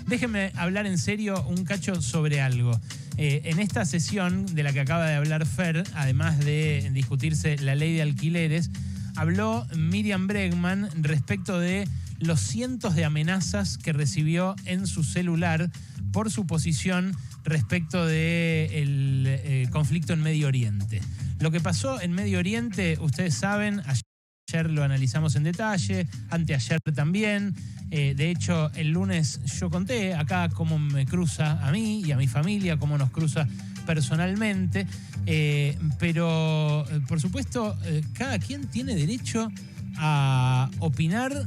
Déjenme hablar en serio un cacho sobre algo. En esta sesión de la que acaba de hablar Fer, además de discutirse la ley de alquileres, habló Miriam Bregman respecto de los cientos de amenazas que recibió en su celular por su posición respecto del conflicto en Medio Oriente. Lo que pasó en Medio Oriente, ustedes saben, ayer lo analizamos en detalle, anteayer también. De hecho, el lunes yo conté acá cómo me cruza a mí y a mi familia, cómo nos cruza personalmente. Pero, por supuesto, cada quien tiene derecho a opinar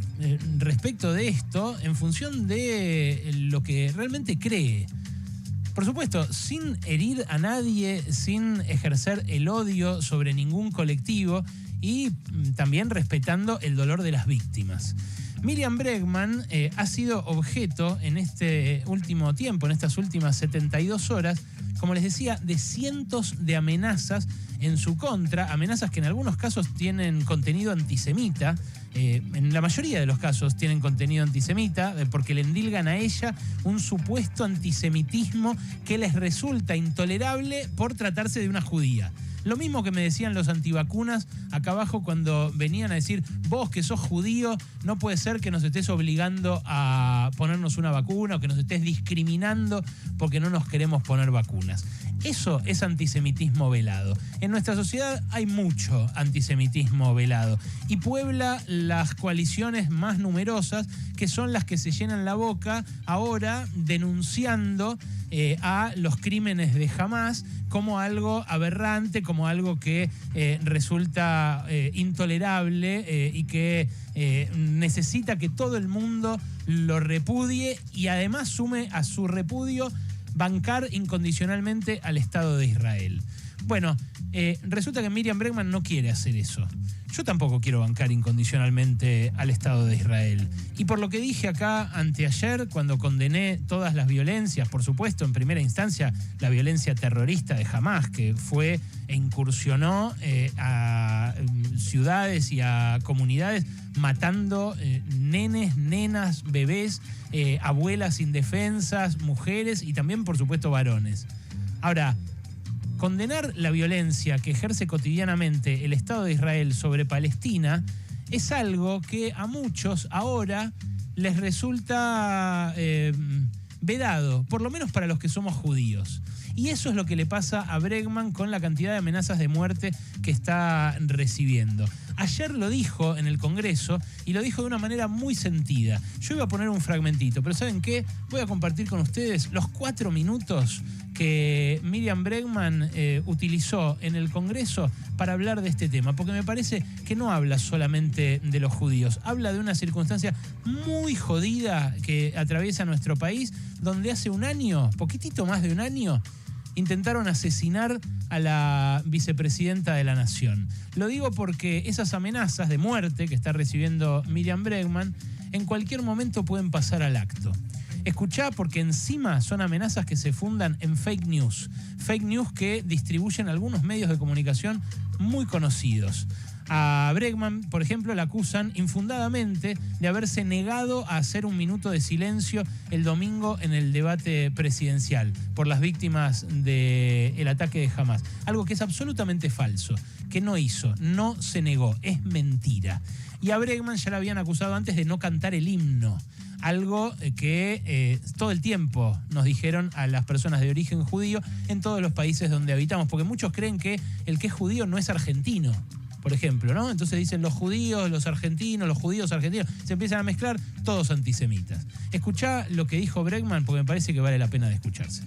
respecto de esto en función de lo que realmente cree. Por supuesto, sin herir a nadie, sin ejercer el odio sobre ningún colectivo y también respetando el dolor de las víctimas. Miriam Bregman ha sido objeto en este último tiempo, en estas últimas 72 horas, como les decía, de cientos de amenazas en su contra, amenazas que en algunos casos tienen contenido antisemita, en la mayoría de los casos tienen contenido antisemita, porque le endilgan a ella un supuesto antisemitismo que les resulta intolerable por tratarse de una judía. Lo mismo que me decían los antivacunas acá abajo cuando venían a decir: vos que sos judío, no puede ser que nos estés obligando a ponernos una vacuna o que nos estés discriminando porque no nos queremos poner vacunas. Eso es antisemitismo velado. En nuestra sociedad hay mucho antisemitismo velado y puebla las coaliciones más numerosas, que son las que se llenan la boca ahora denunciando a los crímenes de Hamás como algo aberrante, como algo que resulta intolerable y que necesita que todo el mundo lo repudie y además sume a su repudio bancar incondicionalmente al Estado de Israel. Bueno, resulta que Miriam Bregman no quiere hacer eso. Yo tampoco quiero bancar incondicionalmente al Estado de Israel. Y por lo que dije acá anteayer, cuando condené todas las violencias, por supuesto, en primera instancia, la violencia terrorista de Hamás, que fue e incursionó a ciudades y a comunidades matando nenes, nenas, bebés, abuelas indefensas, mujeres y también, por supuesto, varones. Ahora, condenar la violencia que ejerce cotidianamente el Estado de Israel sobre Palestina es algo que a muchos ahora les resulta vedado, por lo menos para los que somos judíos. Y eso es lo que le pasa a Bregman con la cantidad de amenazas de muerte que está recibiendo. Ayer lo dijo en el Congreso y lo dijo de una manera muy sentida. Yo iba a poner un fragmentito, pero ¿saben qué? Voy a compartir con ustedes los 4 minutos que Miriam Bregman utilizó en el Congreso para hablar de este tema, porque me parece que no habla solamente de los judíos, habla de una circunstancia muy jodida que atraviesa nuestro país, donde hace un año, poquitito más de un año, intentaron asesinar a la vicepresidenta de la Nación. Lo digo porque esas amenazas de muerte que está recibiendo Miriam Bregman en cualquier momento pueden pasar al acto. Escuchá, porque encima son amenazas que se fundan en fake news que distribuyen algunos medios de comunicación muy conocidos. A Bregman, por ejemplo, la acusan infundadamente de haberse negado a hacer un minuto de silencio el domingo en el debate presidencial por las víctimas del ataque de Hamás. Algo que es absolutamente falso, que no hizo, no se negó, es mentira. Y a Bregman ya la habían acusado antes de no cantar el himno. Algo que todo el tiempo nos dijeron a las personas de origen judío en todos los países donde habitamos, porque muchos creen que el que es judío no es argentino, por ejemplo, ¿no? Entonces dicen los judíos, los argentinos, los judíos argentinos, se empiezan a mezclar, todos antisemitas. Escuchá lo que dijo Bregman, porque me parece que vale la pena de escucharse.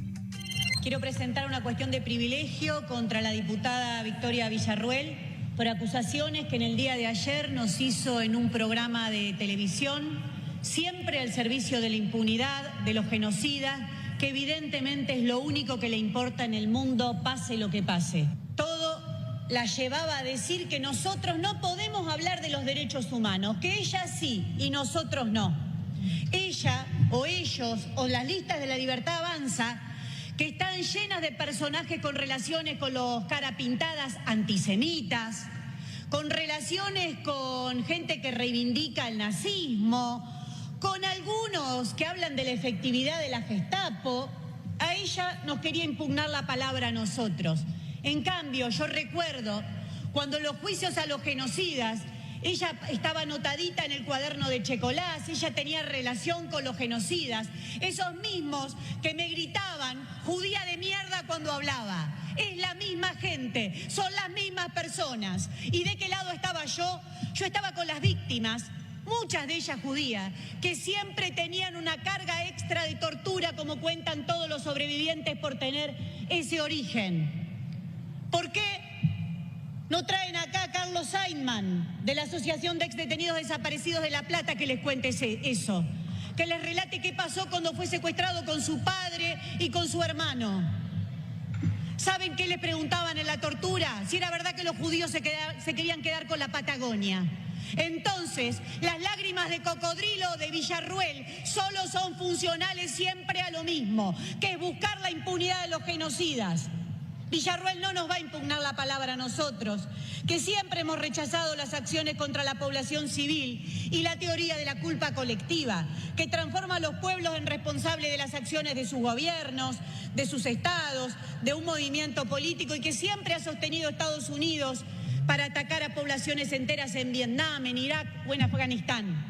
Quiero presentar una cuestión de privilegio contra la diputada Victoria Villarruel por acusaciones que en el día de ayer nos hizo en un programa de televisión, siempre al servicio de la impunidad, de los genocidas, que evidentemente es lo único que le importa en el mundo, pase lo que pase. Todo la llevaba a decir que nosotros no podemos hablar de los derechos humanos, que ella sí y nosotros no. Ella o ellos o las listas de la Libertad Avanza, que están llenas de personajes con relaciones con los cara pintadas antisemitas, con relaciones con gente que reivindica el nazismo, con algunos que hablan de la efectividad de la Gestapo, a ella nos quería impugnar la palabra a nosotros. En cambio, yo recuerdo cuando los juicios a los genocidas, ella estaba anotadita en el cuaderno de Checolás, ella tenía relación con los genocidas, esos mismos que me gritaban judía de mierda cuando hablaba. Es la misma gente, son las mismas personas. ¿Y de qué lado estaba yo? Yo estaba con las víctimas, muchas de ellas judías, que siempre tenían una carga extra de tortura, como cuentan todos los sobrevivientes, por tener ese origen. ¿Por qué no traen acá a Carlos Seidman, de la Asociación de Exdetenidos Desaparecidos de La Plata, que les cuente eso? Que les relate qué pasó cuando fue secuestrado con su padre y con su hermano. ¿Saben qué les preguntaban en la tortura? Si era verdad que los judíos se querían quedar con la Patagonia. Entonces, las lágrimas de cocodrilo de Villarruel solo son funcionales siempre a lo mismo, que es buscar la impunidad de los genocidas. Villarruel no nos va a impugnar la palabra a nosotros, que siempre hemos rechazado las acciones contra la población civil y la teoría de la culpa colectiva, que transforma a los pueblos en responsables de las acciones de sus gobiernos, de sus estados, de un movimiento político, y que siempre ha sostenido Estados Unidos para atacar a poblaciones enteras en Vietnam, en Irak o en Afganistán.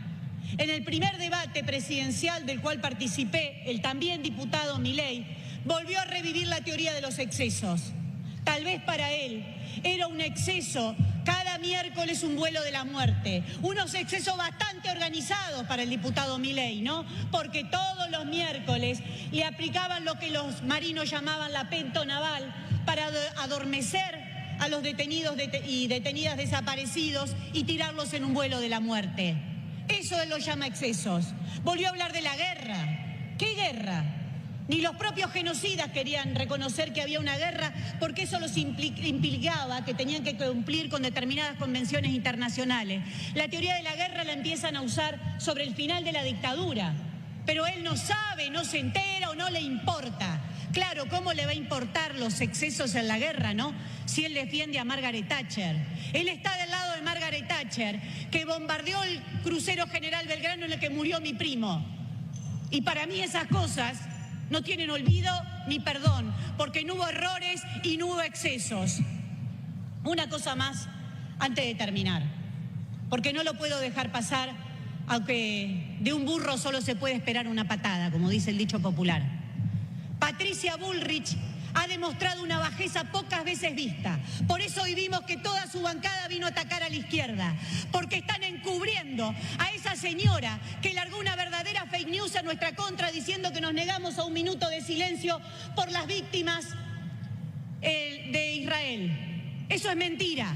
En el primer debate presidencial del cual participé, el también diputado Milei volvió a revivir la teoría de los excesos. Tal vez para él era un exceso cada miércoles un vuelo de la muerte. Unos excesos bastante organizados para el diputado Milei, ¿no? Porque todos los miércoles le aplicaban lo que los marinos llamaban la pento naval para adormecer a los detenidos y detenidas desaparecidos y tirarlos en un vuelo de la muerte. Eso él lo llama excesos. Volvió a hablar de la guerra. ¿Qué guerra? Ni los propios genocidas querían reconocer que había una guerra, porque eso los implicaba que tenían que cumplir con determinadas convenciones internacionales. La teoría de la guerra la empiezan a usar sobre el final de la dictadura, pero él no sabe, no se entera o no le importa. Claro, ¿cómo le va a importar los excesos en la guerra, no? Si él defiende a Margaret Thatcher. Él está del lado de Margaret Thatcher, que bombardeó el crucero General Belgrano en el que murió mi primo. Y para mí esas cosas no tienen olvido ni perdón, porque no hubo errores y no hubo excesos. Una cosa más antes de terminar, porque no lo puedo dejar pasar, aunque de un burro solo se puede esperar una patada, como dice el dicho popular. Patricia Bullrich ha demostrado una bajeza pocas veces vista. Por eso hoy vimos que toda su bancada vino a atacar a la izquierda, porque están encubriendo a esa señora que largó una verdadera fake news en nuestra contra, diciendo que nos negamos a un minuto de silencio por las víctimas de Israel. Eso es mentira.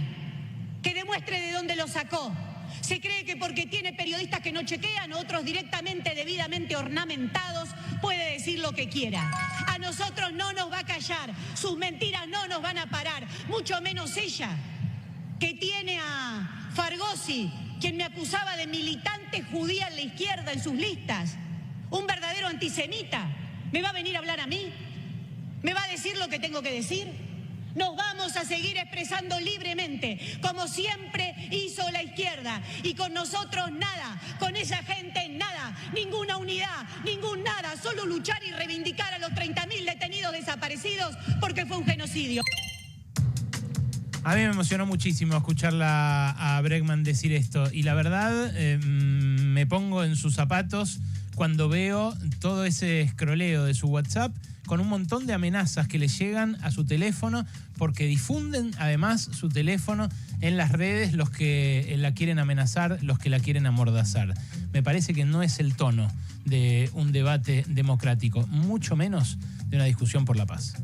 Que demuestre de dónde lo sacó. Se cree que porque tiene periodistas que no chequean, otros directamente, debidamente ornamentados, puede decir lo que quiera. A nosotros no nos va a callar, sus mentiras no nos van a parar, mucho menos ella, que tiene a Fargosi, quien me acusaba de militante judía en la izquierda en sus listas, un verdadero antisemita. ¿Me va a venir a hablar a mí? ¿Me va a decir lo que tengo que decir? Nos vamos a seguir expresando libremente, como siempre hizo la izquierda. Y con nosotros nada, con esa gente nada, ninguna unidad, ningún nada, solo luchar y reivindicar a los 30.000 detenidos desaparecidos porque fue un genocidio. A mí me emocionó muchísimo escucharla a Bregman decir esto. Y la verdad, me pongo en sus zapatos cuando veo todo ese escroleo de su WhatsApp con un montón de amenazas que le llegan a su teléfono, porque difunden además su teléfono en las redes los que la quieren amenazar, los que la quieren amordazar. Me parece que no es el tono de un debate democrático, mucho menos de una discusión por la paz.